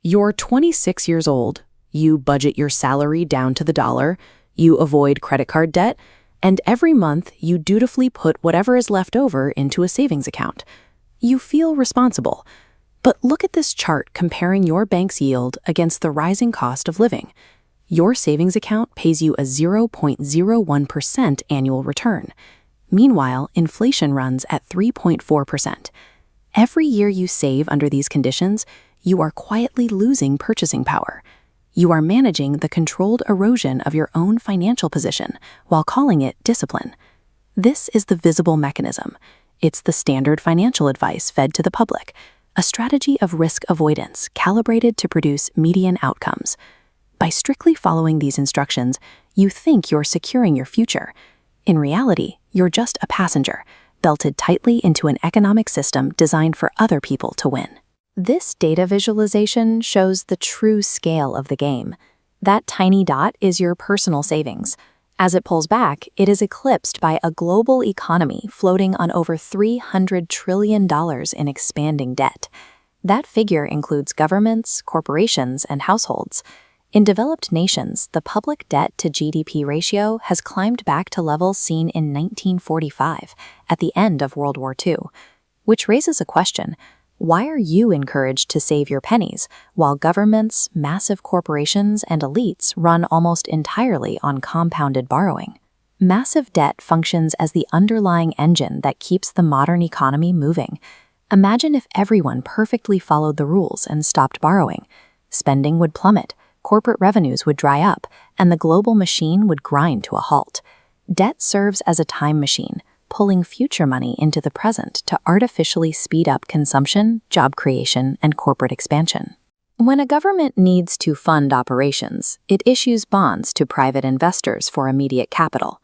You're 26 years old, you budget your salary down to the dollar, you avoid credit card debt, and every month you dutifully put whatever is left over into a savings account. You feel responsible. But look at this chart comparing your bank's yield against the rising cost of living. Your savings account pays you a 0.01% annual return. Meanwhile, inflation runs at 3.4%. Every year you save under these conditions, you are quietly losing purchasing power. You are managing the controlled erosion of your own financial position while calling it discipline. This is the visible mechanism. It's the standard financial advice fed to the public, a strategy of risk avoidance calibrated to produce median outcomes. By strictly following these instructions, you think you're securing your future. In reality, you're just a passenger, belted tightly into an economic system designed for other people to win. This data visualization shows the true scale of the game. That tiny dot is your personal savings. As it pulls back, it is eclipsed by a global economy floating on over $300 trillion in expanding debt. That figure includes governments, corporations, and households. In developed nations, the public debt to GDP ratio has climbed back to levels seen in 1945, at the end of World War II. Which raises a question. Why are you encouraged to save your pennies, while governments, massive corporations, and elites run almost entirely on compounded borrowing? Massive debt functions as the underlying engine that keeps the modern economy moving. Imagine if everyone perfectly followed the rules and stopped borrowing. Spending would plummet, corporate revenues would dry up, and the global machine would grind to a halt. Debt serves as a time machine, pulling future money into the present to artificially speed up consumption, job creation, and corporate expansion. When a government needs to fund operations, it issues bonds to private investors for immediate capital.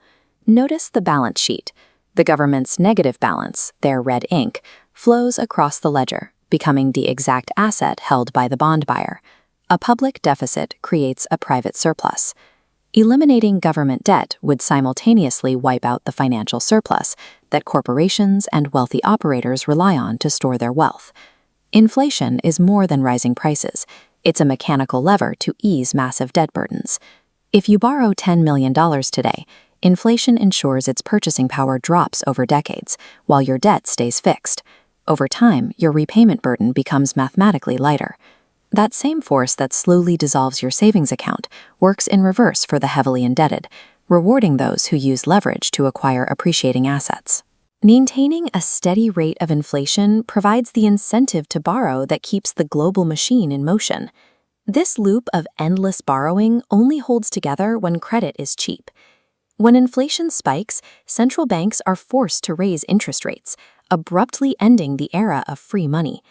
Notice the balance sheet. The government's negative balance, their red ink, flows across the ledger, becoming the exact asset held by the bond buyer. A public deficit creates a private surplus. Eliminating government debt would simultaneously wipe out the financial surplus that corporations and wealthy operators rely on to store their wealth. Inflation is more than rising prices. It's a mechanical lever to ease massive debt burdens. If you borrow $10 million today, inflation ensures its purchasing power drops over decades, while your debt stays fixed. Over time, your repayment burden becomes mathematically lighter. That same force that slowly dissolves your savings account works in reverse for the heavily indebted, rewarding those who use leverage to acquire appreciating assets. Maintaining a steady rate of inflation provides the incentive to borrow that keeps the global machine in motion. This loop of endless borrowing only holds together when credit is cheap. When inflation spikes, central banks are forced to raise interest rates, abruptly ending the era of free money.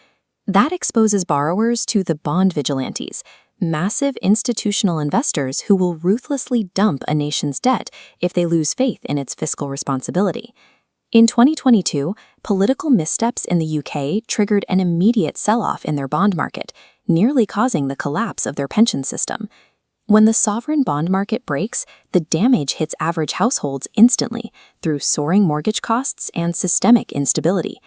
That exposes borrowers to the Bond Vigilantes, massive institutional investors who will ruthlessly dump a nation's debt if they lose faith in its fiscal responsibility. In 2022, political missteps in the UK triggered an immediate sell-off in their bond market, nearly causing the collapse of their pension system. When the sovereign bond market breaks, the damage hits average households instantly through soaring mortgage costs and systemic instability.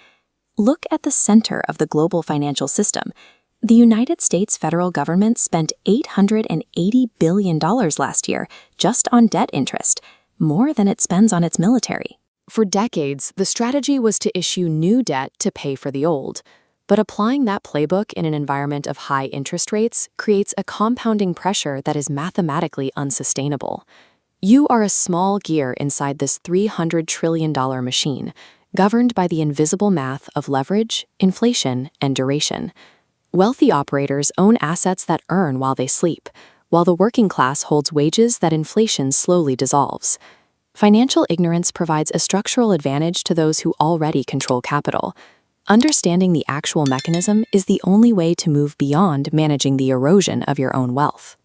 Look at the center of the global financial system. The United States federal government spent $880 billion last year just on debt interest, more than it spends on its military. For decades, the strategy was to issue new debt to pay for the old. But applying that playbook in an environment of high interest rates creates a compounding pressure that is mathematically unsustainable. You are a small gear inside this $300 trillion machine, governed by the invisible math of leverage, inflation, and duration. Wealthy operators own assets that earn while they sleep, while the working class holds wages that inflation slowly dissolves. Financial ignorance provides a structural advantage to those who already control capital. Understanding the actual mechanism is the only way to move beyond managing the erosion of your own wealth.